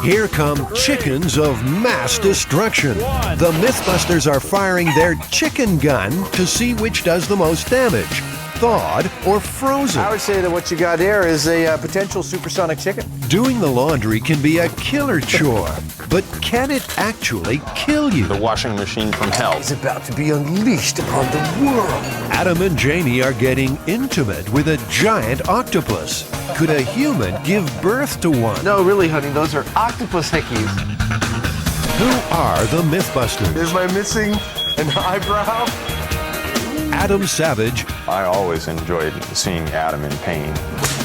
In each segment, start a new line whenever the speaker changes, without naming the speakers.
Here come chickens of mass destruction. The MythBusters are firing their chicken gun to see which does the most damage, thawed or frozen.
I would say that what you got there is a potential supersonic chicken.
Doing the laundry can be a killer chore, but can it actually kill you?
The washing machine from hell
is about to be unleashed upon the world.
Adam and Jamie are getting intimate with a giant octopus. Could a human give birth to one?
No, really, honey, those are octopus hickeys.
Who are the MythBusters?
Am I missing an eyebrow?
Adam Savage.
I always enjoyed seeing Adam in pain.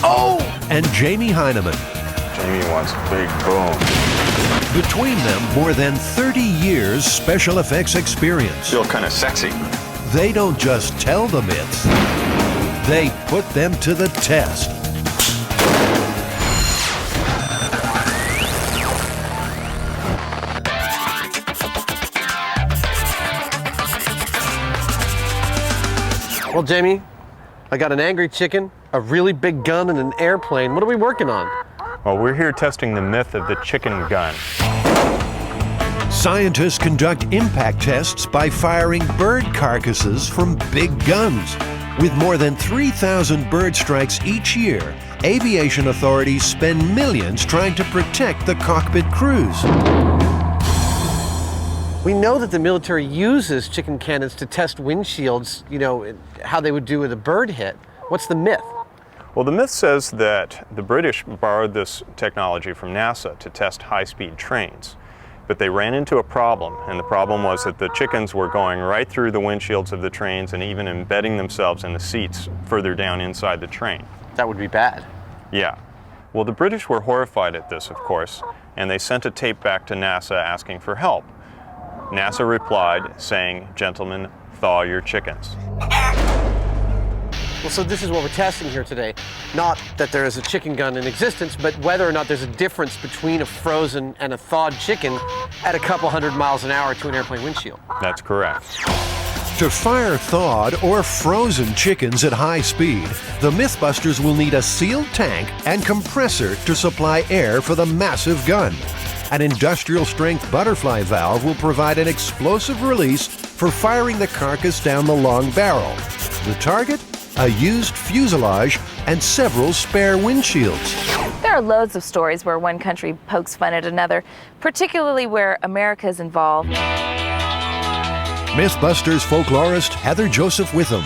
Oh! And Jamie Heineman.
Jamie wants a big boom.
Between them, more than 30 years special effects experience.
Feel kind of sexy.
They don't just tell the myths, they put them to the test.
Well, Jamie, I got an angry chicken, a really big gun, and an airplane. What are we working on?
Well, we're here testing the myth of the chicken gun.
Scientists conduct impact tests by firing bird carcasses from big guns. With more than 3,000 bird strikes each year, aviation authorities spend millions trying to protect the cockpit crews.
We know that the military uses chicken cannons to test windshields, you know, how they would do with a bird hit. What's the myth?
Well, the myth says that the British borrowed this technology from NASA to test high-speed trains. But they ran into a problem, and the problem was that the chickens were going right through the windshields of the trains and even embedding themselves in the seats further down inside the train.
That would be bad.
Yeah. Well, the British were horrified at this, of course, and they sent a tape back to NASA asking for help. NASA replied saying, "Gentlemen, thaw your chickens."
Well, so this is what we're testing here today. Not that there is a chicken gun in existence, but whether or not there's a difference between a frozen and a thawed chicken at a couple 100 miles an hour to an airplane windshield.
That's correct.
To fire thawed or frozen chickens at high speed, the MythBusters will need a sealed tank and compressor to supply air for the massive gun. An industrial-strength butterfly valve will provide an explosive release for firing the carcass down the long barrel. The target? A used fuselage and several spare windshields.
There are loads of stories where one country pokes fun at another, particularly where America is involved.
MythBusters folklorist Heather Joseph Witham.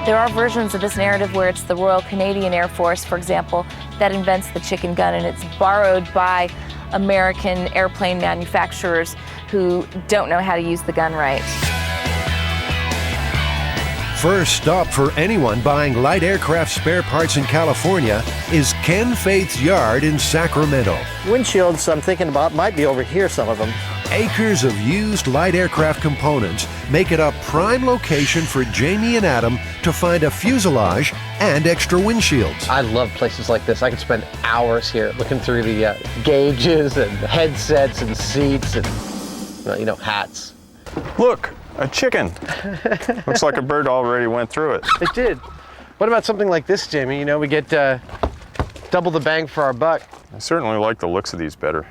There are versions of this narrative where it's the Royal Canadian Air Force, for example, that invents the chicken gun, and it's borrowed by American airplane manufacturers who don't know how to use the gun right.
First stop for anyone buying light aircraft spare parts in California is Ken Faith's yard in Sacramento.
Windshields, I'm thinking about, might be over here, some of them.
Acres of used light aircraft components make it a prime location for Jamie and Adam to find a fuselage and extra windshields.
I love places like this. I could spend hours here looking through the gauges and headsets and seats and, you know, hats.
Look, a chicken. Looks like a bird already went through it.
It did. What about something like this, Jamie? You know, we get double the bang for our buck.
I certainly like the looks of these better.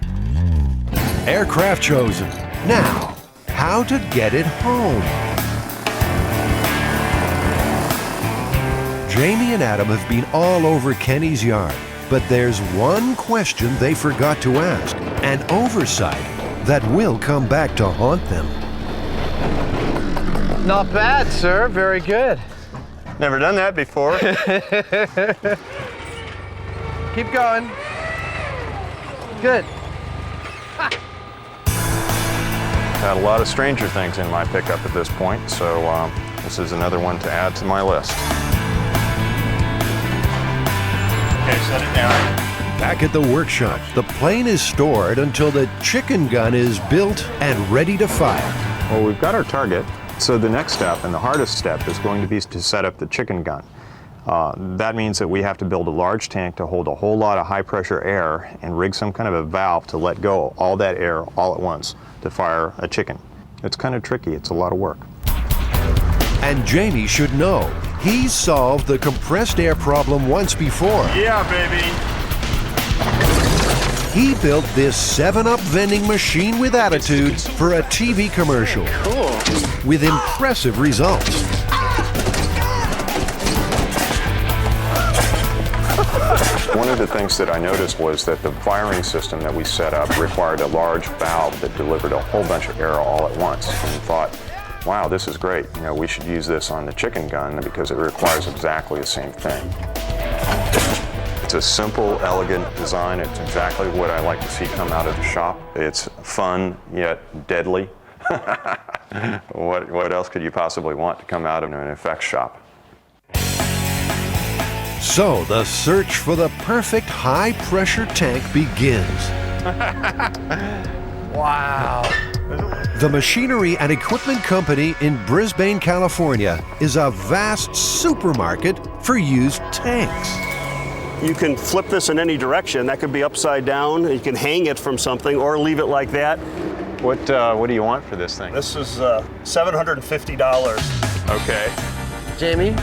Aircraft chosen. Now, how to get it home. Jamie and Adam have been all over Kenny's yard, but there's one question they forgot to ask, an oversight that will come back to haunt them.
Not bad, sir. Very good.
Never done that before.
Keep going. Good.
Had a lot of Stranger Things in my pickup at this point, so this is another one to add to my list. Okay, set it down.
Back at the workshop, the plane is stored until the chicken gun is built and ready to fire.
Well, we've got our target, so the next step and the hardest step is going to be to set up the chicken gun. That means that we have to build a large tank to hold a whole lot of high-pressure air and rig some kind of a valve to let go all that air all at once to fire a chicken. It's kind of tricky. It's a lot of work.
And Jamie should know. He's solved the compressed air problem once before.
Yeah, baby.
He built this 7-Up vending machine with attitude for a TV commercial.
Cool.
With impressive results.
One of the things that I noticed was that the firing system that we set up required a large valve that delivered a whole bunch of air all at once, and thought, wow, this is great. You know, we should use this on the chicken gun because it requires exactly the same thing. It's a simple, elegant design. It's exactly what I like to see come out of the shop. It's fun, yet deadly. What else could you possibly want to come out of an effects shop?
So the search for the perfect high-pressure tank begins.
Wow.
The Machinery and Equipment Company in Brisbane, California is a vast supermarket for used tanks.
You can flip this in any direction. That could be upside down. You can hang it from something or leave it like that.
What do you want for this thing?
This is $750.
Okay.
Jamie,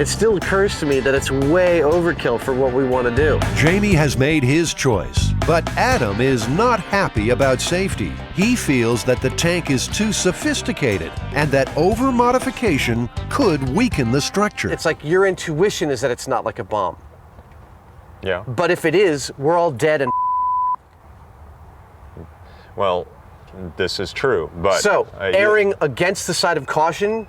it still occurs to me that it's way overkill for what we want to do.
Jamie has made his choice, but Adam is not happy about safety. He feels that the tank is too sophisticated and that over-modification could weaken the structure.
It's like your intuition is that it's not like a bomb.
Yeah.
But if it is, we're all dead and
Well, this is true, but...
So, erring against the side of caution,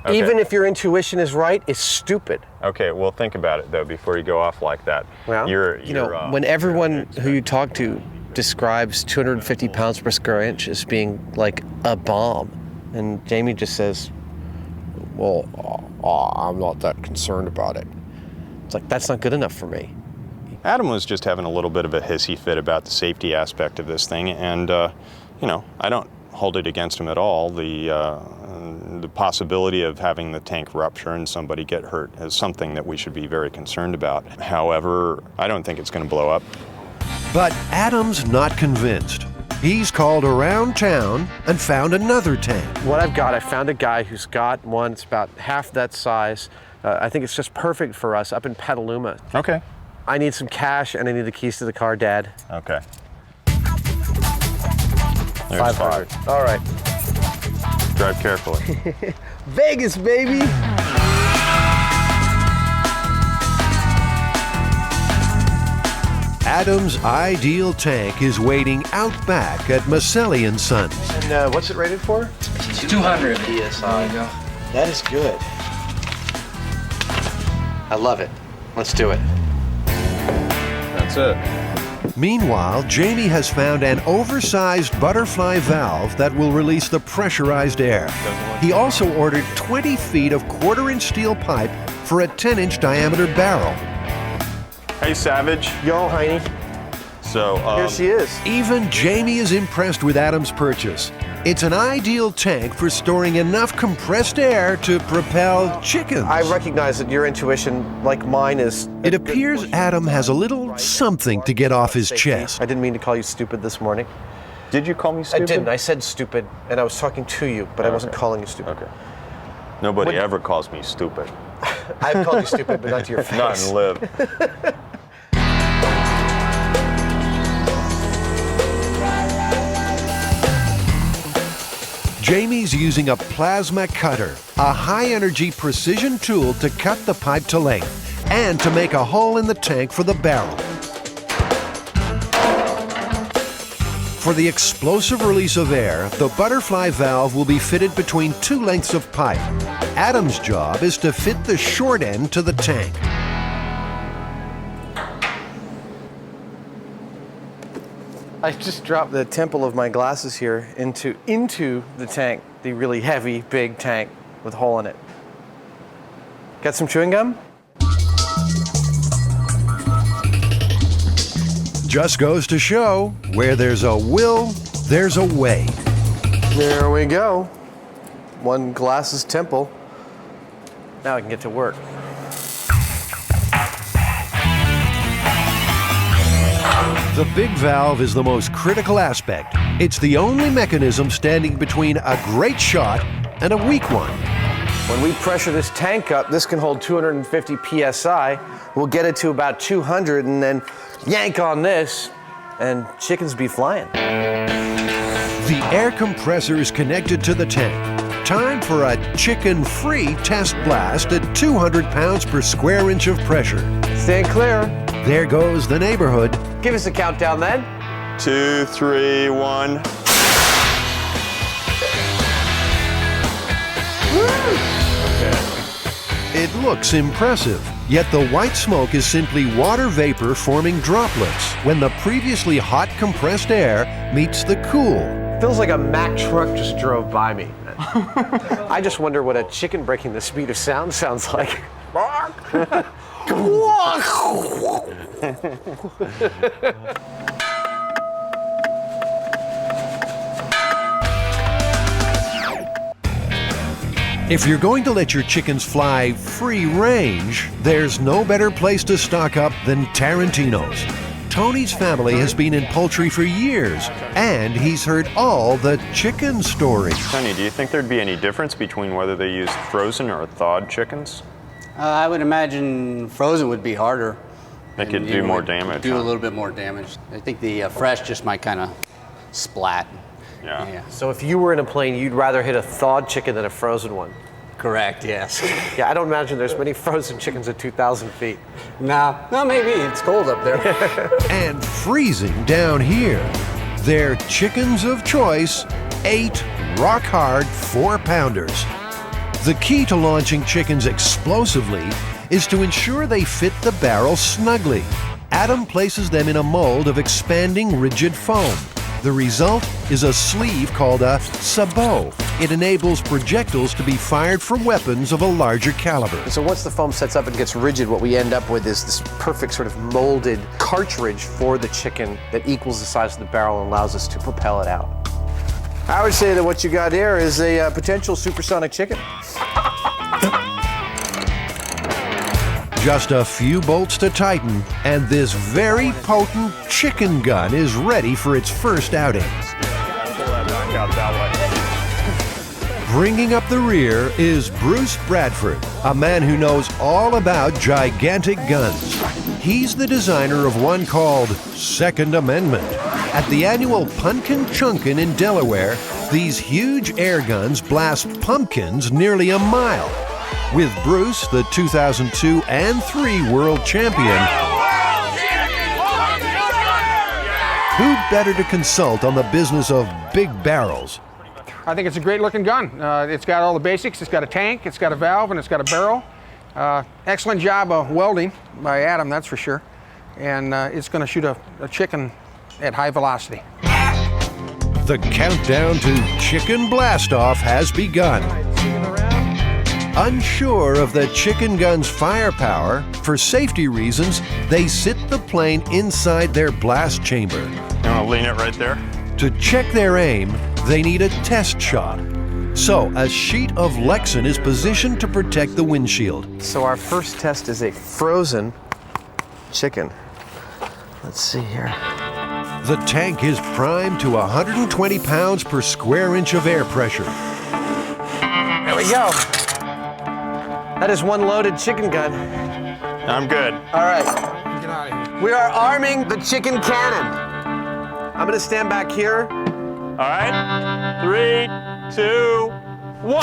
Okay.
even if your intuition is right, is stupid.
Okay, well, think about it, though, before you go off like that.
Well, when everyone who you talk to describes 250 pounds per square inch as being like a bomb, and Jamie just says, well, I'm not that concerned about it. It's like, that's not good enough for me.
Adam was just having a little bit of a hissy fit about the safety aspect of this thing, and, I don't hold it against him at all. The possibility of having the tank rupture and somebody get hurt is something that we should be very concerned about. However, I don't think it's going to blow up.
But Adam's not convinced. He's called around town and found another tank.
What I found a guy who's got one, it's about half that size. I think it's just perfect for us up in Petaluma.
Okay.
I need some cash and I need the keys to the car, Dad.
Okay. There's
500. All right.
Drive carefully.
Vegas, baby!
Adam's ideal tank is waiting out back at Maselli & Sons.
And what's it rated for?
200 PSI. There you go.
That is good. I love it. Let's do it.
That's it.
Meanwhile, Jamie has found an oversized butterfly valve that will release the pressurized air. He also ordered 20 feet of quarter-inch steel pipe for a 10-inch diameter barrel.
Hey, Savage.
Yo, Heine.
So,
Here she is.
Even Jamie is impressed with Adam's purchase. It's an ideal tank for storing enough compressed air to propel chickens.
I recognize that your intuition, like mine, is...
It appears Adam has a little something to get off his chest.
I didn't mean to call you stupid this morning.
Did you call me stupid?
I didn't. I said stupid, and I was talking to you, but I wasn't calling you stupid.
Okay. Nobody ever calls me stupid.
I've called you stupid, but not to your face.
Not in live.
Jamie's using a plasma cutter, a high-energy precision tool to cut the pipe to length and to make a hole in the tank for the barrel. For the explosive release of air, the butterfly valve will be fitted between two lengths of pipe. Adam's job is to fit the short end to the tank.
I just dropped the temple of my glasses here into the tank, the really heavy, big tank with a hole in it. Got some chewing gum?
Just goes to show, where there's a will, there's a way.
There we go. One glasses temple. Now I can get to work.
The big valve is the most critical aspect. It's the only mechanism standing between a great shot and a weak one.
When we pressure this tank up, this can hold 250 PSI. We'll get it to about 200 and then yank on this, and chickens be flying.
The air compressor is connected to the tank. Time for a chicken-free test blast at 200 pounds per square inch of pressure.
Stand clear.
There goes the neighborhood.
Give us a countdown then.
2, 3, 1.
It looks impressive, yet the white smoke is simply water vapor forming droplets when the previously hot compressed air meets the cool.
Feels like a Mack truck just drove by me. I just wonder what a chicken breaking the speed of sound sounds like.
If you're going to let your chickens fly free range, there's no better place to stock up than Tarantino's. Tony's family has been in poultry for years, and he's heard all the chicken stories.
Tony, do you think there'd be any difference between whether they use frozen or thawed chickens?
I would imagine frozen would be harder.
They could do more damage.
Do a little bit more damage. I think the fresh just might kind of splat.
Yeah.
So if you were in a plane, you'd rather hit a thawed chicken than a frozen one?
Correct, yes.
Yeah, I don't imagine there's many frozen chickens at 2,000 feet.
No, maybe. It's cold up there.
And freezing down here. Their chickens of choice, 8 rock-hard 4-pounders. The key to launching chickens explosively is to ensure they fit the barrel snugly. Adam places them in a mold of expanding rigid foam. The result is a sleeve called a sabot. It enables projectiles to be fired from weapons of a larger caliber.
So once the foam sets up and gets rigid, what we end up with is this perfect sort of molded cartridge for the chicken that equals the size of the barrel and allows us to propel it out. I would say that what you got here is a potential supersonic chicken.
Just a few bolts to tighten, and this very potent chicken gun is ready for its first outing. Bringing up the rear is Bruce Bradford, a man who knows all about gigantic guns. He's the designer of one called Second Amendment. At the annual Punkin Chunkin in Delaware, these huge air guns blast pumpkins nearly a mile. With Bruce, the 2002 and 3 world champion, who better to consult on the business of big barrels?
I think it's a great looking gun. It's got all the basics. It's got a tank, it's got a valve, and it's got a barrel. Excellent job of welding by Adam, that's for sure. And it's going to shoot a chicken at high velocity.
The countdown to chicken blastoff has begun. Unsure of the chicken gun's firepower, for safety reasons, they sit the plane inside their blast chamber.
You want to lean it right there?
To check their aim, they need a test shot. So, a sheet of Lexan is positioned to protect the windshield.
So our first test is a frozen chicken. Let's see here.
The tank is primed to 120 pounds per square inch of air pressure.
There we go. That is one loaded chicken gun.
I'm good.
All right.
Get out of here.
We are arming the chicken cannon. I'm gonna stand back here.
All right. 3, 2, 1.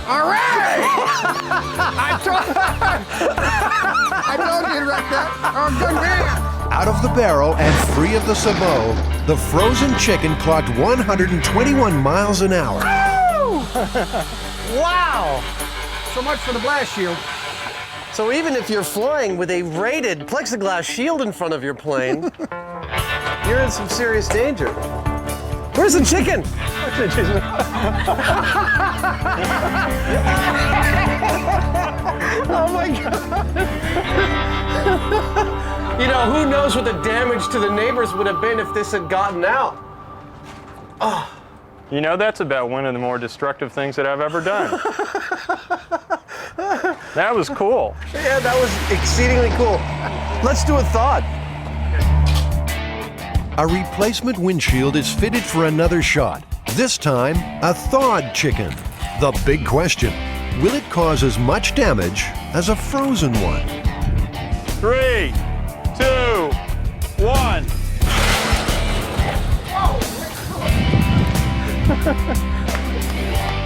All right! I told you right there. Oh, good man.
Out of the barrel and free of the sabot, the frozen chicken clocked 121 miles an hour.
Wow!
So much for the blast shield.
So even if you're flying with a rated plexiglass shield in front of your plane, you're in some serious danger. Where's the chicken? Oh my God. You know, who knows what the damage to the neighbors would have been if this had gotten out. Oh.
You know, that's about one of the more destructive things that I've ever done. That was cool.
Yeah, that was exceedingly cool. Let's do a thawed.
A replacement windshield is fitted for another shot. This time, a thawed chicken. The big question, will it cause as much damage as a frozen one?
3, 2,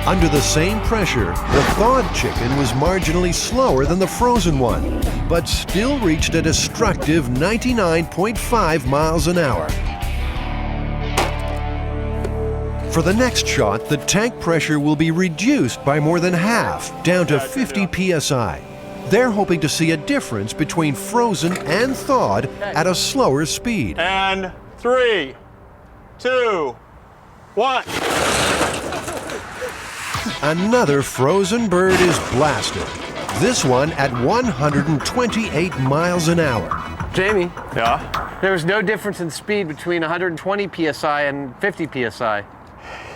Under the same pressure, the thawed chicken was marginally slower than the frozen one, but still reached a destructive 99.5 miles an hour. For the next shot, the tank pressure will be reduced by more than half, down to 50 psi. They're hoping to see a difference between frozen and thawed at a slower speed.
And 3, 2, 1.
Another frozen bird is blasted, this one at 128 miles an hour.
Jamie,
Yeah?
there was no difference in speed between 120 psi and 50 psi.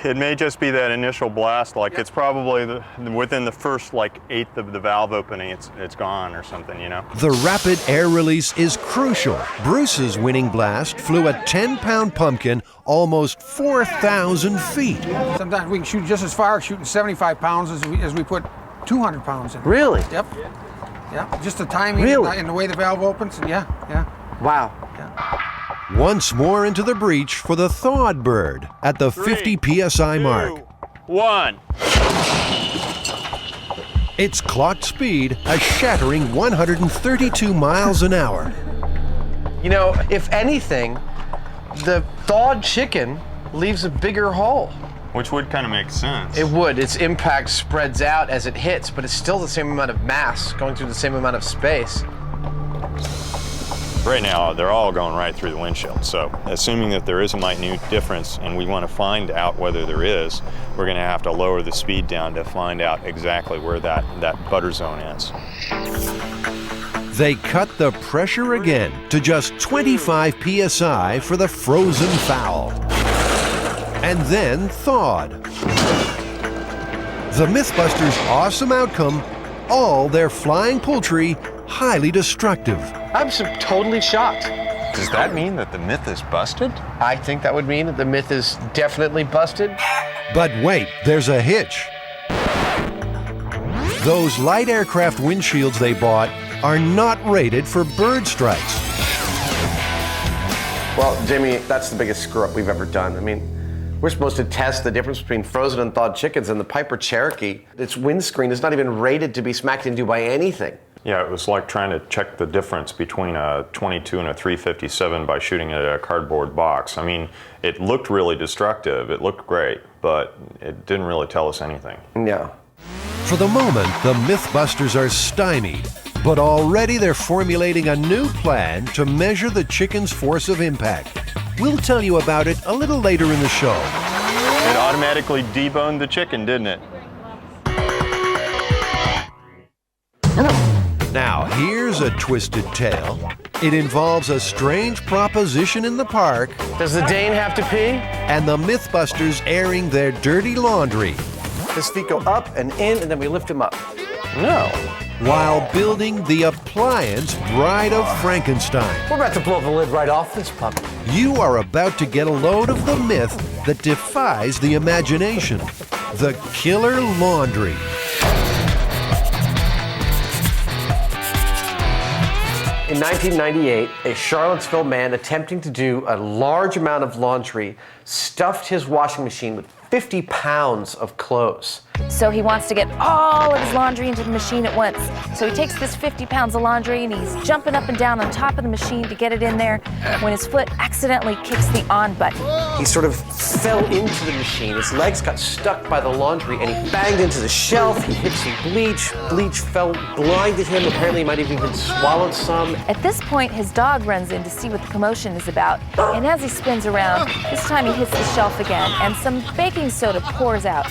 It may just be that initial blast, like it's probably within the first like eighth of the valve opening, it's gone or something, you know?
The rapid air release is crucial. Bruce's winning blast flew a 10-pound pumpkin almost 4,000 feet.
Sometimes we can shoot just as far, shooting 75 pounds as we put 200 pounds in.
Really?
Yep. Yeah, just the timing
Really?
and the way the valve opens, and yeah.
Wow.
Once more into the breach for the thawed bird at the 50 psi mark.
1.
Its clocked speed a shattering 132 miles an hour.
You know, if anything, the thawed chicken leaves a bigger hole.
Which would kind of make sense.
It would. Its impact spreads out as it hits, but it's still the same amount of mass going through the same amount of space.
Right now, they're all going right through the windshield. So, assuming that there is a minute difference and we want to find out whether there is, we're going to have to lower the speed down to find out exactly where that butter zone is.
They cut the pressure again to just 25 psi for the frozen fowl. And then thawed. The MythBusters' awesome outcome, all their flying poultry highly destructive.
I'm totally shocked.
Does that mean that the myth is busted?
I think that would mean that the myth is definitely busted.
But wait, there's a hitch. Those light aircraft windshields they bought are not rated for bird strikes.
Well, Jamie, that's the biggest screw up we've ever done. I mean, we're supposed to test the difference between frozen and thawed chickens, and the Piper Cherokee, its windscreen is not even rated to be smacked into by anything.
Yeah, it was like trying to check the difference between a 22 and a 357 by shooting at a cardboard box. I mean, it looked really destructive. It looked great, but it didn't really tell us anything.
Yeah.
For the moment, the MythBusters are stymied, but already they're formulating a new plan to measure the chicken's force of impact. We'll tell you about it a little later in the show.
It automatically deboned the chicken, didn't it?
Now, here's a twisted tale. It involves a strange proposition in the park
Does the Dane have to pee?
and the MythBusters airing their dirty laundry
His feet go up and in, and then we lift him up.
No.
while building the appliance Bride of Frankenstein.
We're about to blow the lid right off this puppy.
You are about to get a load of the myth that defies the imagination. The killer laundry.
In 1998, a Charlottesville man attempting to do a large amount of laundry stuffed his washing machine with 50 pounds of clothes.
So he wants to get all of his laundry into the machine at once. So he takes this 50 pounds of laundry and he's jumping up and down on top of the machine to get it in there when his foot accidentally kicks the on button.
He sort of fell into the machine. His legs got stuck by the laundry and he banged into the shelf. He hit some bleach. Bleach blinded him. Apparently he might have even swallowed some.
At this point, his dog runs in to see what the commotion is about. And as he spins around, this time he hits the shelf again and some baking soda pours out.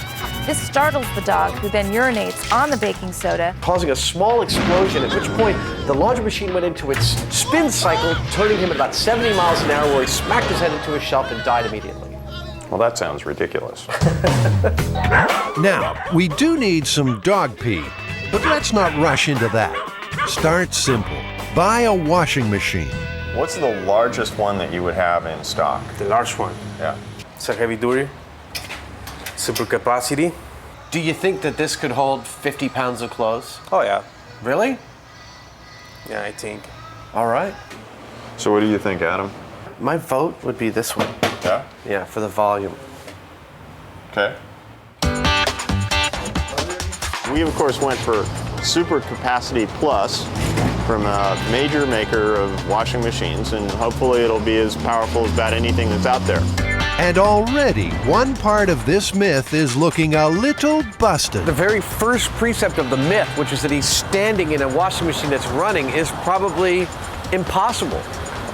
This startles the dog, who then urinates on the baking soda,
causing a small explosion, at which point the laundry machine went into its spin cycle, turning him at about 70 miles an hour, where he smacked his head into a shelf and died immediately.
Well, that sounds ridiculous.
Now, we do need some dog pee, but let's not rush into that. Start simple. Buy a washing machine.
What's the largest one that you would have in stock?
The large one.
Yeah.
It's a heavy duty, super capacity.
Do you think that this could hold 50 pounds of clothes?
Oh yeah,
Really?
yeah, I think.
All right.
So what do you think, Adam?
My vote would be this one.
Yeah?
Yeah, for the volume.
Okay. We, of course, went for Super Capacity Plus from a major maker of washing machines, and hopefully it'll be as powerful as about anything that's out there.
And already, one part of this myth is looking a little busted.
The very first precept of the myth, which is that he's standing in a washing machine that's running, is probably impossible.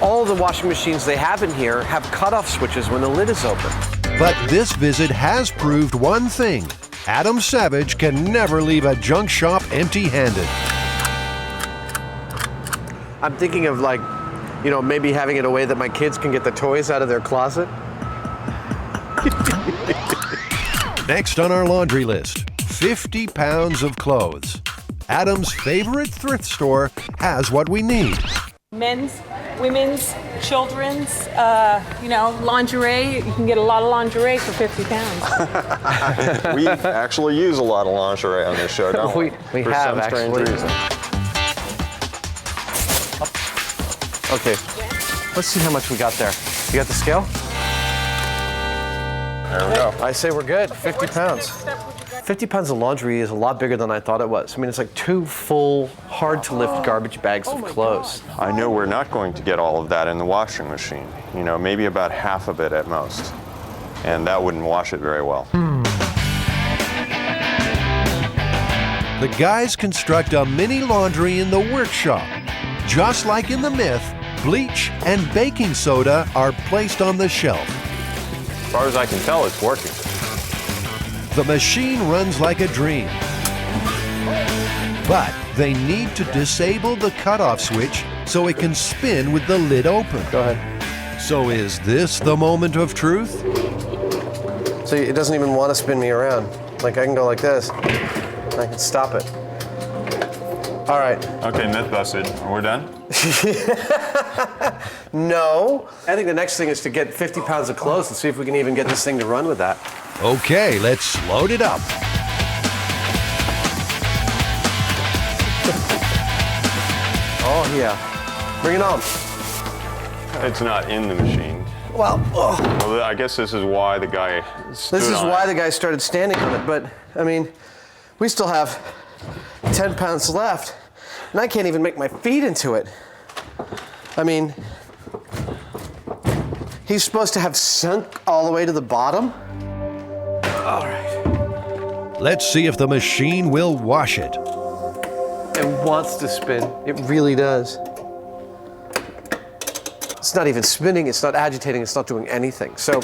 All of the washing machines they have in here have cutoff switches when the lid is open.
But this visit has proved one thing. Adam Savage can never leave a junk shop empty-handed.
I'm thinking of, like, you know, maybe having it a way that my kids can get the toys out of their closet.
Next on our laundry list, 50 pounds of clothes. Adam's favorite thrift store has what we need.
Men's, women's, children's, lingerie. You can get a lot of lingerie for 50 pounds.
We actually use a lot of lingerie on this show, don't we?
We
For
have,
some strange
actually.
reason.
Okay, let's see how much we got there. You got the scale?
There we go.
I say we're good, 50 pounds. 50 pounds of laundry is a lot bigger than I thought it was. I mean, it's like 2 full, hard-to-lift garbage bags of clothes.
I know we're not going to get all of that in the washing machine. You know, maybe about half of it at most. And that wouldn't wash it very well.
The guys construct a mini laundry in the workshop. Just like in the myth, bleach and baking soda are placed on the shelf.
As far as I can tell, it's working.
The machine runs like a dream. But they need to disable the cutoff switch so it can spin with the lid open.
Go ahead.
So is this the moment of truth?
See, it doesn't even want to spin me around. Like, I can go like this, and I can stop it. All right.
Okay, myth busted. We're done?
No. I think the next thing is to get 50 pounds of clothes and see if we can even get this thing to run with that.
Okay, let's load it up.
Oh, yeah. Bring it on.
It's not in the machine.
Well,
Well, I guess this is why the guy stood
this is
on
why
it.
the guy started standing on it. But, I mean, we still have 10 pounds left, and I can't even make my feet into it. I mean, he's supposed to have sunk all the way to the bottom. All right.
Let's see if the machine will wash it.
It wants to spin. It really does. It's not even spinning, it's not agitating, it's not doing anything. So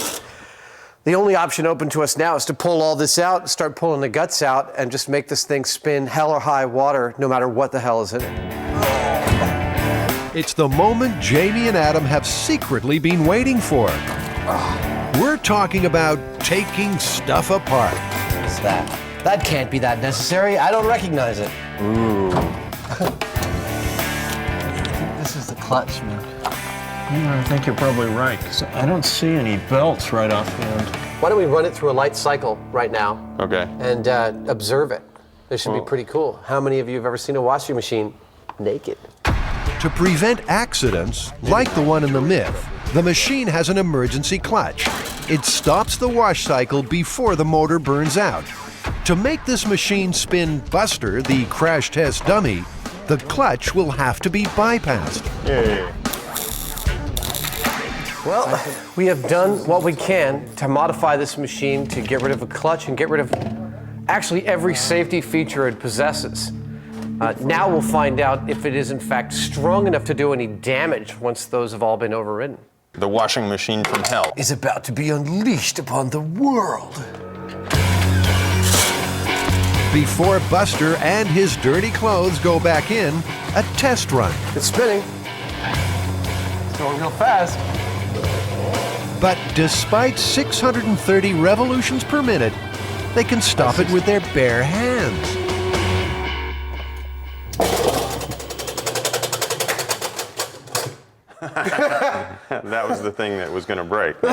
the only option open to us now is to pull all this out, start pulling the guts out, and just make this thing spin hell or high water, no matter what the hell is in it.
It's the moment Jamie and Adam have secretly been waiting for. We're talking about taking stuff apart.
What's that? That can't be that necessary. I don't recognize it.
Ooh.
This is the clutch, man. I think you're probably right, 'cause I don't see any belts right offhand.
Why don't we run it through a light cycle right now
Okay.
and observe it? This should be pretty cool. How many of you have ever seen a washing machine naked?
To prevent accidents, like the one in the myth, the machine has an emergency clutch. It stops the wash cycle before the motor burns out. To make this machine spin Buster, the crash test dummy, the clutch will have to be bypassed.
Yay.
Well, we have done what we can to modify this machine to get rid of a clutch and get rid of actually every safety feature it possesses. Now we'll find out if it is in fact strong enough to do any damage once those have all been overridden.
The washing machine from hell
Is about to be unleashed upon the world.
Before Buster and his dirty clothes go back in, a test run.
It's spinning. It's going real fast.
But despite 630 revolutions per minute, they can stop it with their bare hands.
That was the thing that was going to break. Now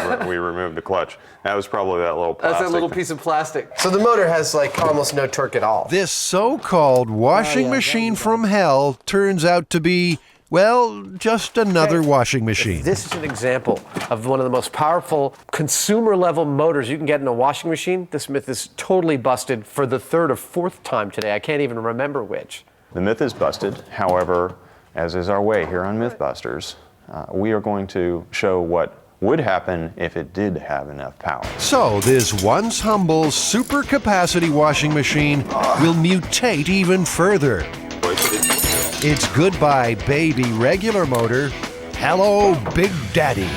that we removed the clutch. That was probably that little plastic.
That's that little piece of plastic. So the motor has like almost no torque at all.
This so-called washing machine from hell turns out to be Well, just another washing machine.
This is an example of one of the most powerful consumer-level motors you can get in a washing machine. This myth is totally busted for the third or fourth time today. I can't even remember which.
The myth is busted. However, as is our way here on MythBusters, we are going to show what would happen if it did have enough power.
So this once humble super capacity washing machine will mutate even further. It's goodbye baby regular motor, hello Big Daddy.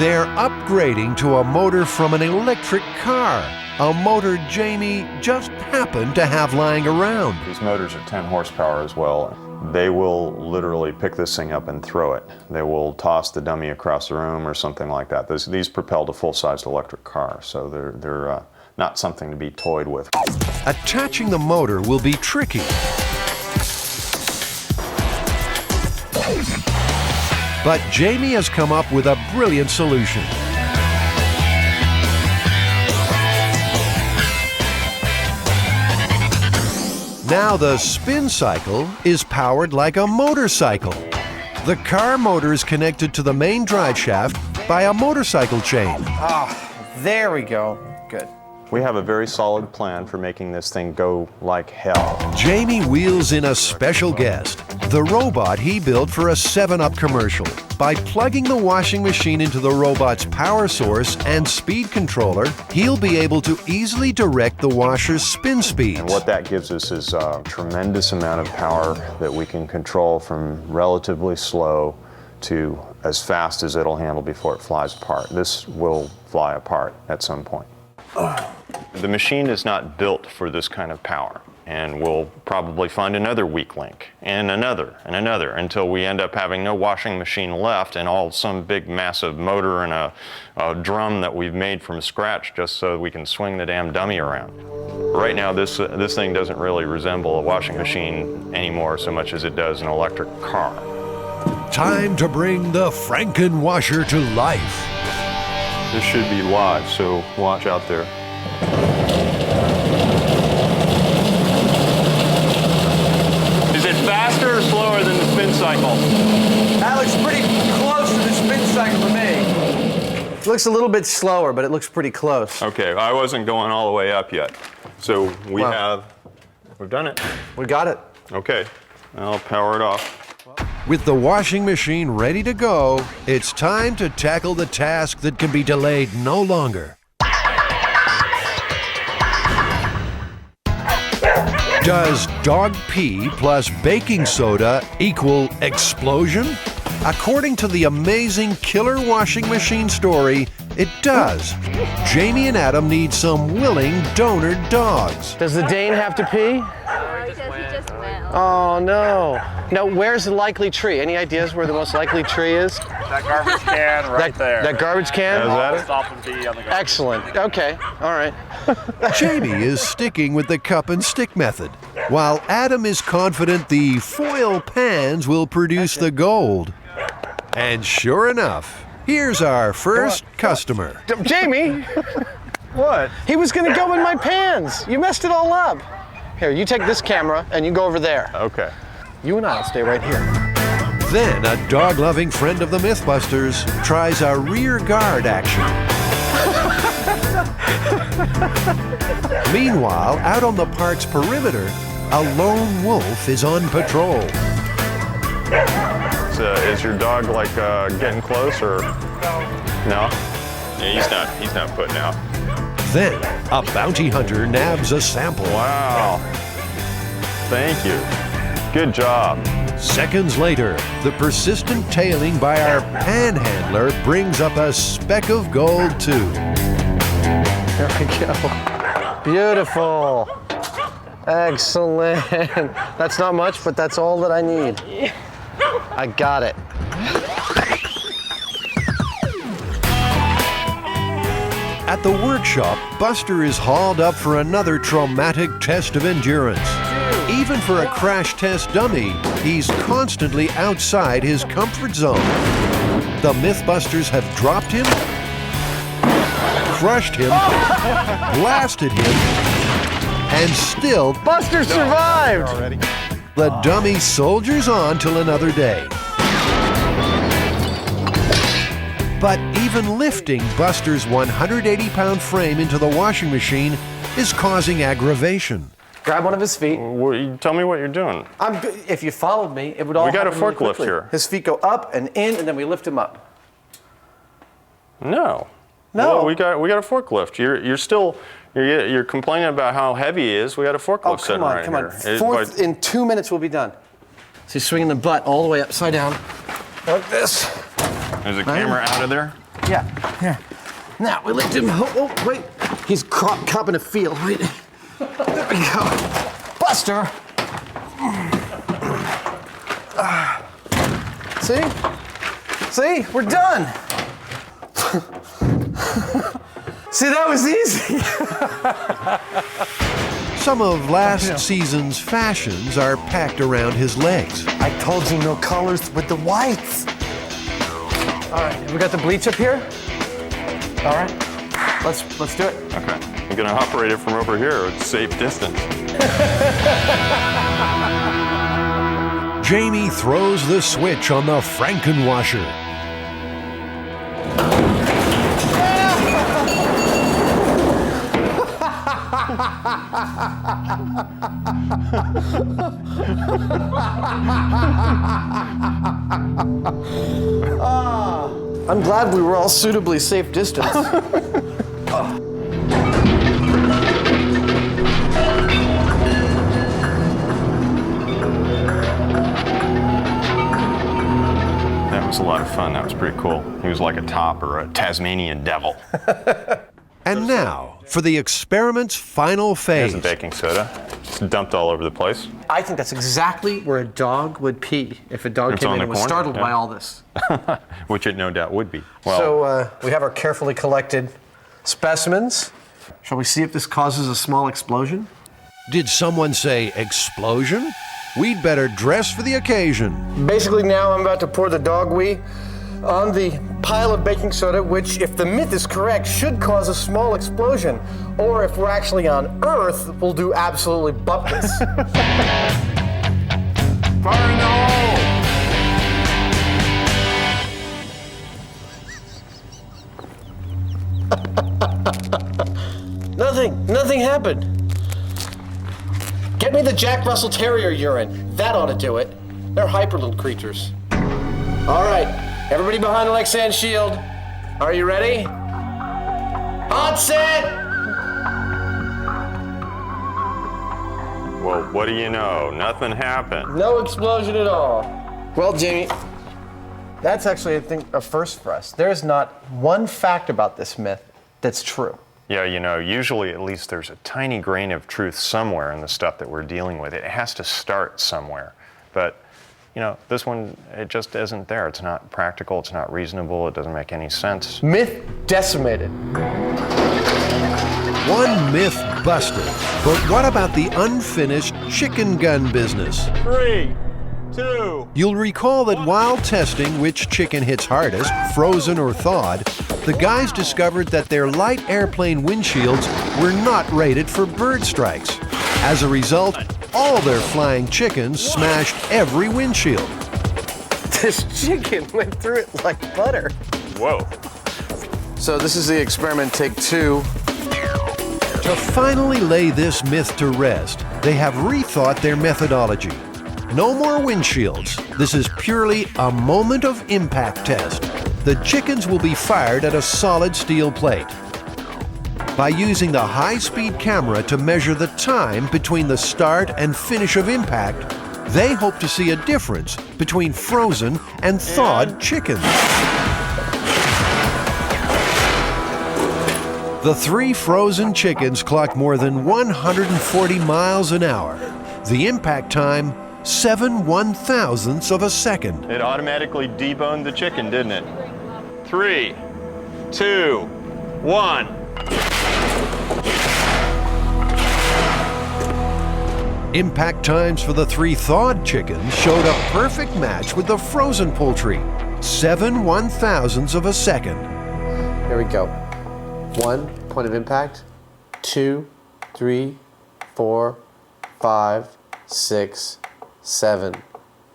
They're upgrading to a motor from an electric car, a motor Jamie just happened to have lying around.
These motors are 10 horsepower as well. They will literally pick this thing up and throw it. They will toss the dummy across the room or something like that. These propelled a full-sized electric car, so they're not something to be toyed with.
Attaching the motor will be tricky. But Jamie has come up with a brilliant solution. Now the spin cycle is powered like a motorcycle. The car motor is connected to the main drive shaft by a motorcycle chain.
There we go. Good.
We have a very solid plan for making this thing go like hell.
Jamie wheels in a special guest, the robot he built for a 7-Up commercial. By plugging the washing machine into the robot's power source and speed controller, he'll be able to easily direct the washer's spin speeds.
And what that gives us is a tremendous amount of power that we can control from relatively slow to as fast as it'll handle before it flies apart. This will fly apart at some point. The machine is not built for this kind of power, and we'll probably find another weak link, and another, until we end up having no washing machine left and all some big massive motor and a drum that we've made from scratch just so we can swing the damn dummy around. Right now, this thing doesn't really resemble a washing machine anymore so much as it does an electric car.
Time to bring the Franken washer to life.
This should be live, so watch out there. Is it faster or slower than the spin cycle?
That looks pretty close to the spin cycle to me. It looks a little bit slower, but it looks pretty close.
Okay, I wasn't going all the way up yet. So we've done it.
We got it.
Okay, I'll power it off.
With the washing machine ready to go, it's time to tackle the task that can be delayed no longer. Does dog pee plus baking soda equal explosion? According to the amazing killer washing machine story, it does. Jamie and Adam need some willing donor dogs.
Does the Dane have to pee? Oh no. Now, where's the likely tree? Any ideas where the most likely tree is?
That garbage can right there.
That garbage can?
Is that it?
Stop and pee on the garbage.
Excellent. Okay. All right.
Jamie is sticking with the cup and stick method, while Adam is confident the foil pans will produce the gold. And sure enough, here's our first customer.
Jamie!
What?
He was going to go in my pans. You messed it all up. Here, you take this camera and you go over there.
Okay.
You and I'll stay right here.
Then a dog-loving friend of the MythBusters tries a rear guard action. Meanwhile, out on the park's perimeter, a lone wolf is on patrol.
Is your dog like getting close or no? Yeah, he's not putting out.
Then a bounty hunter nabs a sample.
Wow. Thank you. Good job.
Seconds later, the persistent tailing by our panhandler brings up a speck of gold too.
There we go. Beautiful. Excellent. That's not much, but that's all that I need. I got it.
At the workshop, Buster is hauled up for another traumatic test of endurance. Even for a crash test dummy, he's constantly outside his comfort zone. The MythBusters have dropped him, crushed him, blasted him, and still
Buster survived!
The dummy soldiers on till another day. But even lifting Buster's 180-pound frame into the washing machine is causing aggravation.
Grab one of his feet.
Tell me what you're doing.
If you followed me, it would all happen
We got a
really
forklift
quickly.
here.
His feet go up and in, and then we lift him up.
No.
No.
Well, we got a forklift. You're complaining about how heavy he is. We got a forklift sitting right here.
In 2 minutes, we'll be done. So he's swinging the butt all the way upside down, like this.
Is the camera out of there?
Yeah. Here. Now we lift him. Oh, wait. He's copping a feel. Right. There we go. Buster. See, we're done. See, that was easy.
Some of last season's fashions are packed around his legs.
I told you no colors with the whites. All right, we got the bleach up here. All right, let's do it.
Okay, I'm gonna operate it from over here. It's safe distance.
Jamie throws the switch on the Frankenwasher.
I'm glad we were all suitably safe distance.
That was a lot of fun. That was pretty cool. He was like a top or a Tasmanian devil.
And now, for the experiment's final phase.
Here's the baking soda. It's dumped all over the place.
I think that's exactly where a dog would pee if a dog came in and was startled by all this.
Which it no doubt would be.
Well, so we have our carefully collected specimens. Shall we see if this causes a small explosion?
Did someone say explosion? We'd better dress for the occasion.
Basically now I'm about to pour the dog wee on the pile of baking soda, which, if the myth is correct, should cause a small explosion. Or if we're actually on Earth, we'll do absolutely buttons.
Fire in the hole!
Nothing happened. Get me the Jack Russell Terrier urine. That ought to do it. They're hyper little creatures. All right, everybody behind the Lexan shield. Are you ready? On set!
Well, what do you know? Nothing happened.
No explosion at all. Well, Jamie, that's actually, I think, a first for us. There's not one fact about this myth that's true.
Yeah, you know, usually at least there's a tiny grain of truth somewhere in the stuff that we're dealing with. It has to start somewhere. But, you know, this one, it just isn't there. It's not practical, it's not reasonable, it doesn't make any sense.
Myth decimated.
One myth busted. But what about the unfinished chicken gun business?
3, 2.
You'll recall that while testing which chicken hits hardest, frozen or thawed, the guys discovered that their light airplane windshields were not rated for bird strikes. As a result, all their flying chickens smashed every windshield.
This chicken went through it like butter.
Whoa.
So this is the experiment take 2.
To finally lay this myth to rest, they have rethought their methodology. No more windshields. This is purely a moment of impact test. The chickens will be fired at a solid steel plate. By using the high-speed camera to measure the time between the start and finish of impact, they hope to see a difference between frozen and thawed chickens. The 3 frozen chickens clocked more than 140 miles an hour. The impact time, 7 1/1000ths of a second.
It automatically deboned the chicken, didn't it? 3, 2, 1.
Impact times for the 3 thawed chickens showed a perfect match with the frozen poultry, 7 1/1000ths of a second.
Here we go. 1 point of impact, 2, 3, 4, 5, 6, 7,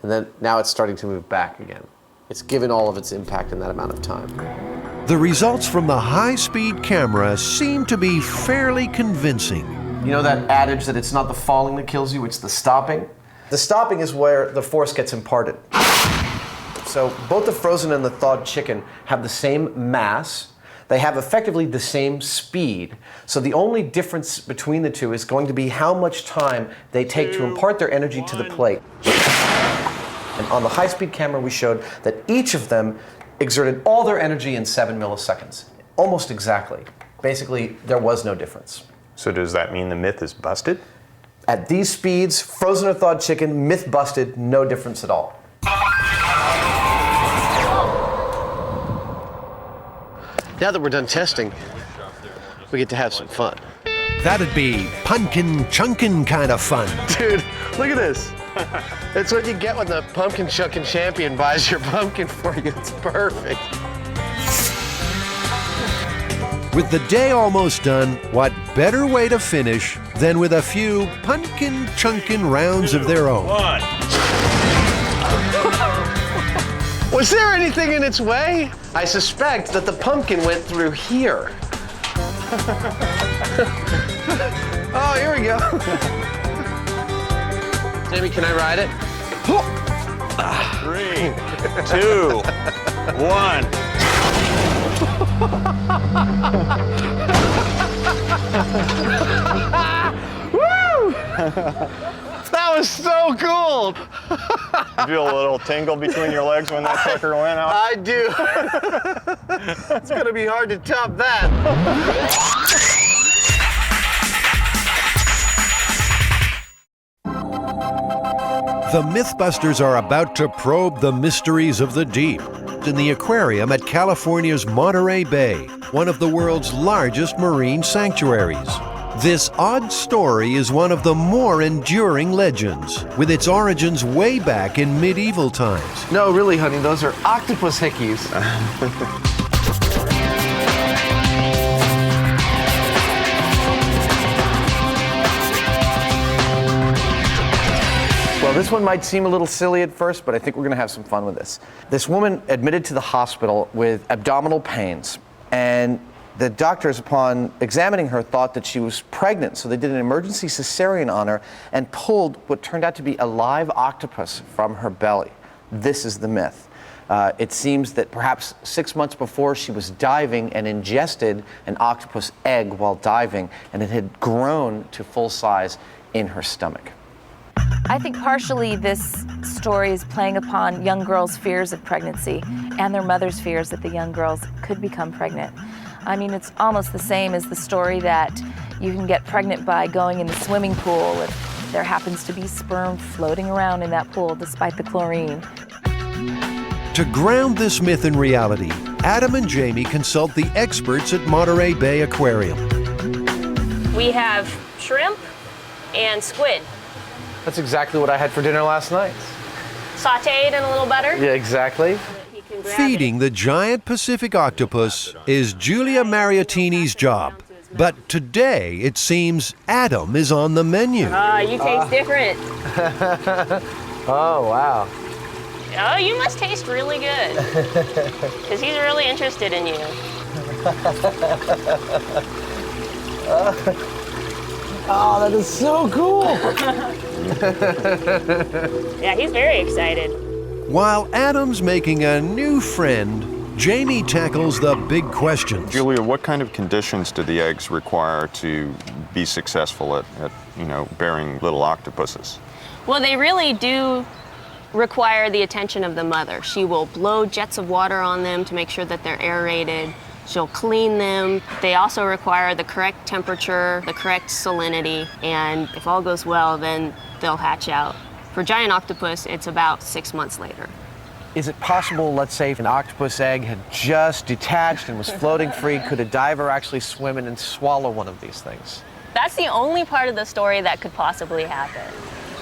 and then now it's starting to move back again. It's given all of its impact in that amount of time.
The results from the high-speed camera seem to be fairly convincing.
You know that adage that it's not the falling that kills you, it's the stopping? The stopping is where the force gets imparted. So both the frozen and the thawed chicken have the same mass. They have effectively the same speed. So the only difference between the two is going to be how much time they take to impart their energy to the plate. And on the high-speed camera, we showed that each of them exerted all their energy in 7 milliseconds. Almost exactly. Basically, there was no difference.
So does that mean the myth is busted?
At these speeds, frozen or thawed chicken, myth busted, no difference at all. Now that we're done testing, we get to have some fun.
That'd be pumpkin chunkin' kind of fun.
Dude, look at this. It's what you get when the pumpkin chucking champion buys your pumpkin for you. It's perfect.
With the day almost done, what better way to finish than with a few pumpkin chunkin' rounds of their own?
Was there anything in its way? I suspect that the pumpkin went through here. Oh, here we go. Jamie, can I ride it?
3, 2, 1.
Woo! That was so cool.
You feel a little tingle between your legs when that sucker went out?
I do. It's gonna be hard to top that.
The MythBusters are about to probe the mysteries of the deep in the aquarium at California's Monterey Bay, one of the world's largest marine sanctuaries. This odd story is one of the more enduring legends, with its origins way back in medieval times.
No, really, honey, those are octopus hickeys. Well, this one might seem a little silly at first, but I think we're going to have some fun with this. This woman admitted to the hospital with abdominal pains, and the doctors, upon examining her, thought that she was pregnant, so they did an emergency cesarean on her and pulled what turned out to be a live octopus from her belly. This is the myth. It seems that perhaps 6 months before she was diving and ingested an octopus egg while diving, and it had grown to full size in her stomach.
I think partially this story is playing upon young girls' fears of pregnancy and their mothers' fears that the young girls could become pregnant. I mean, it's almost the same as the story that you can get pregnant by going in the swimming pool if there happens to be sperm floating around in that pool despite the chlorine.
To ground this myth in reality, Adam and Jamie consult the experts at Monterey Bay Aquarium.
We have shrimp and squid.
That's exactly what I had for dinner last night.
Sauteed in a little butter.
Yeah, exactly.
Feeding the giant Pacific octopus is Julia Mariottini's job. But today, it seems Adam is on the menu.
You taste different.
Oh, wow.
Oh, you must taste really good. Because he's really interested in you.
Oh, that is so cool.
Yeah, he's very excited.
While Adam's making a new friend, Jamie tackles the big questions.
Julia, what kind of conditions do the eggs require to be successful at bearing little octopuses?
Well, they really do require the attention of the mother. She will blow jets of water on them to make sure that they're aerated. She'll clean them. They also require the correct temperature, the correct salinity, and if all goes well, then they'll hatch out. For giant octopus, it's about 6 months later.
Is it possible, let's say, if an octopus egg had just detached and was floating free, could a diver actually swim in and swallow one of these things?
That's the only part of the story that could possibly happen.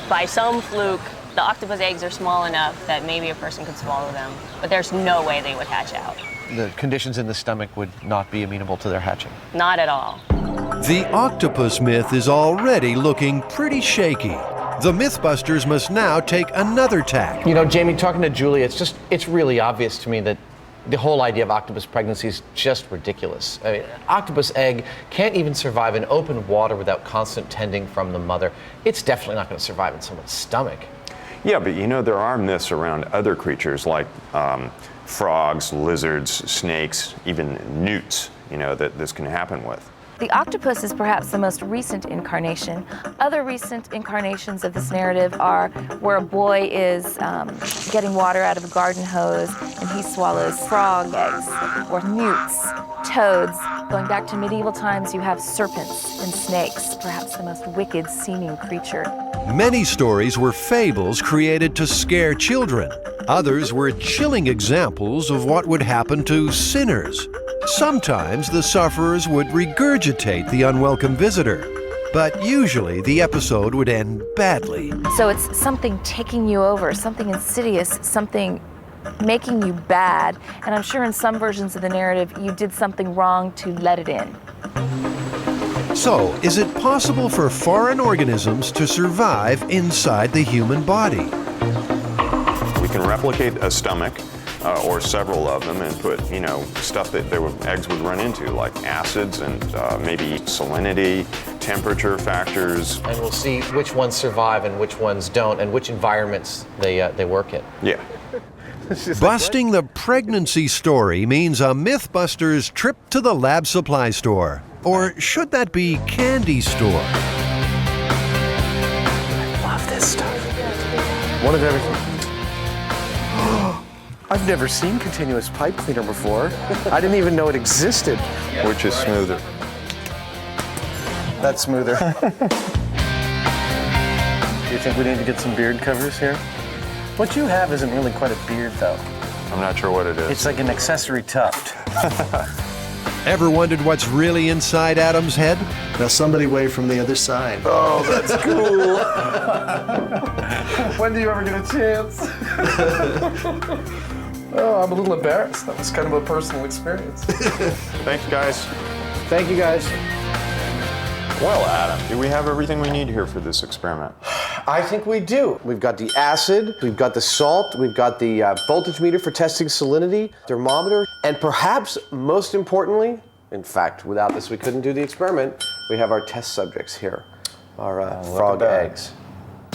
By some fluke, the octopus eggs are small enough that maybe a person could swallow them, but there's no way they would hatch out.
The conditions in the stomach would not be amenable to their hatching.
Not at all.
The octopus myth is already looking pretty shaky. The MythBusters must now take another tack.
You know, Jamie, talking to Julie, it's really obvious to me that the whole idea of octopus pregnancy is just ridiculous. I mean, an octopus egg can't even survive in open water without constant tending from the mother. It's definitely not going to survive in someone's stomach.
Yeah, but you know, there are myths around other creatures like frogs, lizards, snakes, even newts, you know, that this can happen with.
The octopus is perhaps the most recent incarnation. Other recent incarnations of this narrative are where a boy is getting water out of a garden hose and he swallows frog eggs, or newts, toads. Going back to medieval times, you have serpents and snakes, perhaps the most wicked seeming creature.
Many stories were fables created to scare children. Others were chilling examples of what would happen to sinners. Sometimes the sufferers would regurgitate the unwelcome visitor, but usually the episode would end badly.
So it's something taking you over, something insidious, something making you bad, and I'm sure in some versions of the narrative you did something wrong to let it in.
So, is it possible for foreign organisms to survive inside the human body?
We can replicate a stomach or several of them and put, you know, stuff that eggs would run into, like acids and maybe salinity, temperature factors.
And we'll see which ones survive and which ones don't, and which environments they work in.
Yeah.
Busting the pregnancy story means a MythBusters trip to the lab supply store. Or should that be candy store?
I love this stuff. One of everything. I've never seen continuous pipe cleaner before. I didn't even know it existed.
Which is smoother?
That's smoother. Do you think we need to get some beard covers here? What you have isn't really quite a beard, though.
I'm not sure what it is.
It's like an accessory tuft.
Ever wondered what's really inside Adam's head?
Now somebody wave from the other side.
Oh, that's cool. When do you ever get a chance? Oh, I'm a little embarrassed. That was kind of a personal experience.
Thanks, guys.
Thank you, guys.
Well, Adam, do we have everything we need here for this experiment?
I think we do. We've got the acid, we've got the salt, we've got the voltage meter for testing salinity, thermometer, and perhaps most importantly, in fact, without this we couldn't do the experiment, we have our test subjects here, our frog eggs.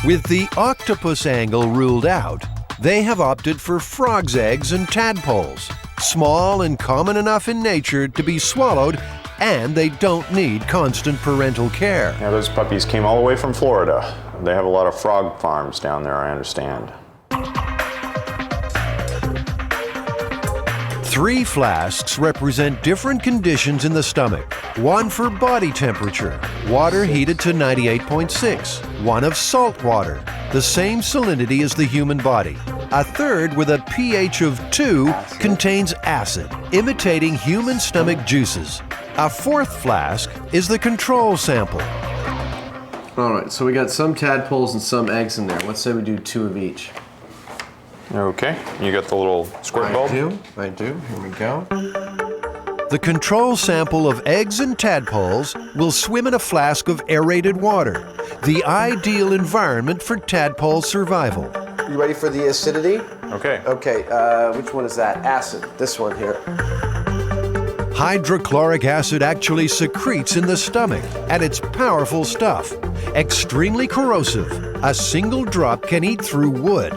With the octopus angle ruled out, they have opted for frogs' eggs and tadpoles, small and common enough in nature to be swallowed, and they don't need constant parental care.
Yeah, those puppies came all the way from Florida. They have a lot of frog farms down there, I understand.
3 flasks represent different conditions in the stomach. One for body temperature, water heated to 98.6. One of salt water, the same salinity as the human body. A third with a pH of 2 contains acid, imitating human stomach juices. A 4th flask is the control sample.
All right, so we got some tadpoles and some eggs in there. Let's say we do 2 of each.
Okay, you got the little squirt bulb?
I do. Here we go.
The control sample of eggs and tadpoles will swim in a flask of aerated water, the ideal environment for tadpole survival.
You ready for the acidity?
Okay.
Okay, which one is that? Acid. This one here.
Hydrochloric acid actually secretes in the stomach, and it's powerful stuff. Extremely corrosive. A single drop can eat through wood.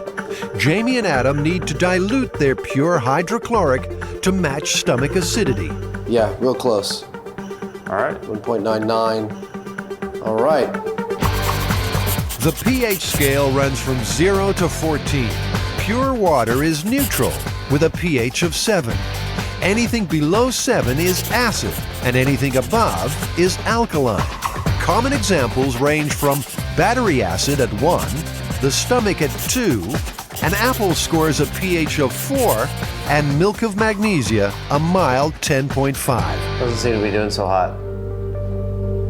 Jamie and Adam need to dilute their pure hydrochloric to match stomach acidity.
Yeah, real close.
All right.
1.99. All right.
The pH scale runs from 0 to 14. Pure water is neutral with a pH of 7. Anything below 7 is acid, and anything above is alkaline. Common examples range from battery acid at 1, the stomach at 2, an apple scores a pH of 4, and milk of magnesia a mild 10.5.
Doesn't seem to be doing so hot.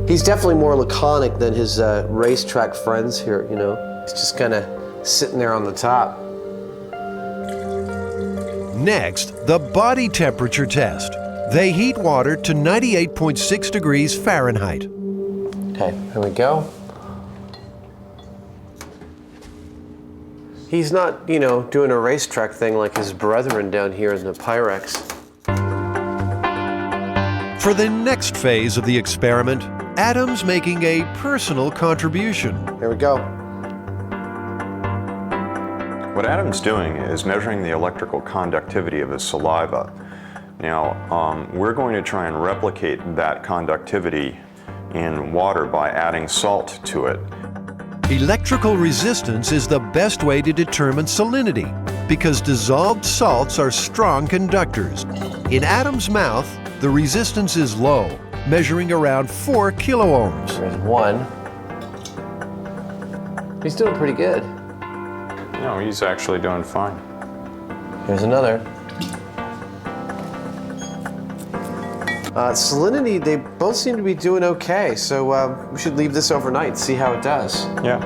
He's definitely more laconic than his racetrack friends here, you know. He's just kind of sitting there on the top.
Next, the body temperature test. They heat water to 98.6 degrees Fahrenheit.
Okay, here we go. He's not, you know, doing a racetrack thing like his brethren down here in the Pyrex.
For the next phase of the experiment, Adam's making a personal contribution.
Here we go.
What Adam's doing is measuring the electrical conductivity of his saliva. Now, we're going to try and replicate that conductivity in water by adding salt to it.
Electrical resistance is the best way to determine salinity because dissolved salts are strong conductors. In Adam's mouth, the resistance is low, measuring around 4 kiloohms.
There's one. He's doing pretty good.
No, he's actually doing fine.
Here's another. Salinity, they both seem to be doing okay, so we should leave this overnight and see how it does.
Yeah.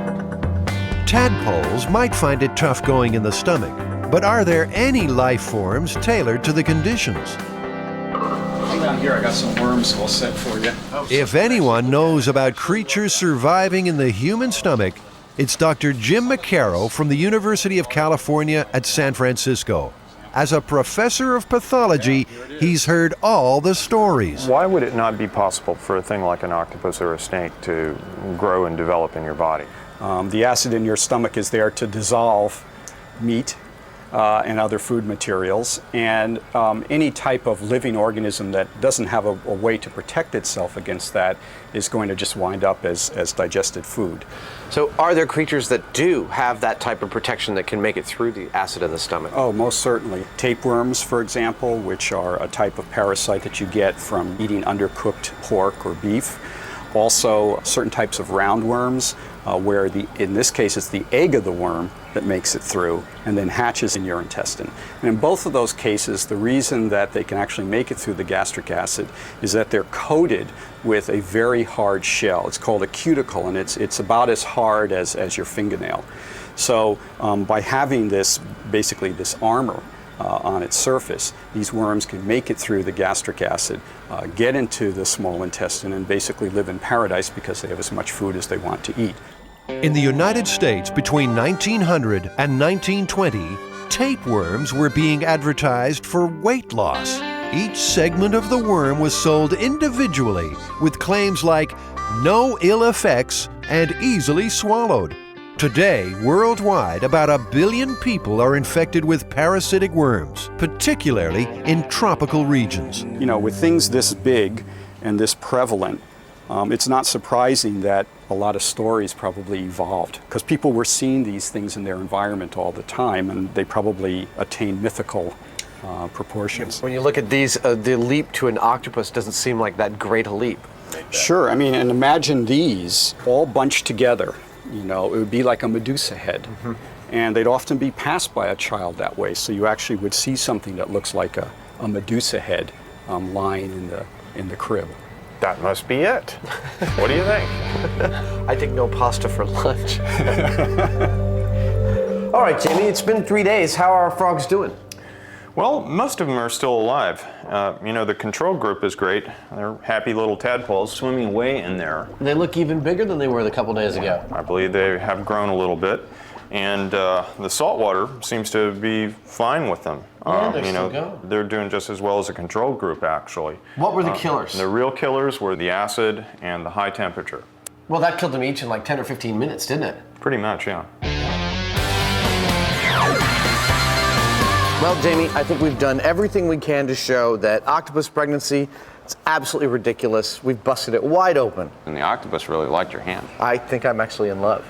Tadpoles might find it tough going in the stomach, but are there any life forms tailored to the conditions?
Down here, I got some worms we'll set for you.
If anyone knows about creatures surviving in the human stomach, it's Dr. Jim McCarroll from the University of California at San Francisco. As a professor of pathology, he's heard all the stories.
Why would it not be possible for a thing like an octopus or a snake to grow and develop in your body?
The acid in your stomach is there to dissolve meat and other food materials, and any type of living organism that doesn't have a way to protect itself against that is going to just wind up as digested food.
So are there creatures that do have that type of protection that can make it through the acid in the stomach?
Oh, most certainly. Tapeworms, for example, which are a type of parasite that you get from eating undercooked pork or beef. Also, certain types of roundworms, where in this case it's the egg of the worm that makes it through and then hatches in your intestine. And in both of those cases, the reason that they can actually make it through the gastric acid is that they're coated with a very hard shell. It's called a cuticle, and it's about as hard as your fingernail. So by having basically this armor on its surface, these worms can make it through the gastric acid, get into the small intestine, and basically live in paradise because they have as much food as they want to eat.
In the United States between 1900 and 1920, tapeworms were being advertised for weight loss. Each segment of the worm was sold individually with claims like no ill effects and easily swallowed. Today, worldwide, about 1 billion people are infected with parasitic worms, particularly in tropical regions.
You know, with things this big and this prevalent, it's not surprising that a lot of stories probably evolved because people were seeing these things in their environment all the time, and they probably attained mythical proportions.
When you look at these, the leap to an octopus doesn't seem like that great a leap.
Sure, I mean, and imagine these all bunched together. You know, it would be like a Medusa head. Mm-hmm. And they'd often be passed by a child that way, so you actually would see something that looks like a Medusa head lying in the crib.
That must be it. What do you think?
I think no pasta for lunch. All right, Jamie, it's been 3 days. How are our frogs doing?
Well, most of them are still alive. You know, the control group is great. They're happy little tadpoles swimming away in there.
They look even bigger than they were a couple days ago.
I believe they have grown a little bit. And the salt water seems to be fine with them.
Yeah, they're still going.
They're doing just as well as a control group, actually.
What were the killers?
The real killers were the acid and the high temperature.
Well, that killed them each in like 10 or 15 minutes, didn't it?
Pretty much, yeah.
Well, Jamie, I think we've done everything we can to show that octopus pregnancy is absolutely ridiculous. We've busted it wide open.
And the octopus really liked your hand.
I think I'm actually in love.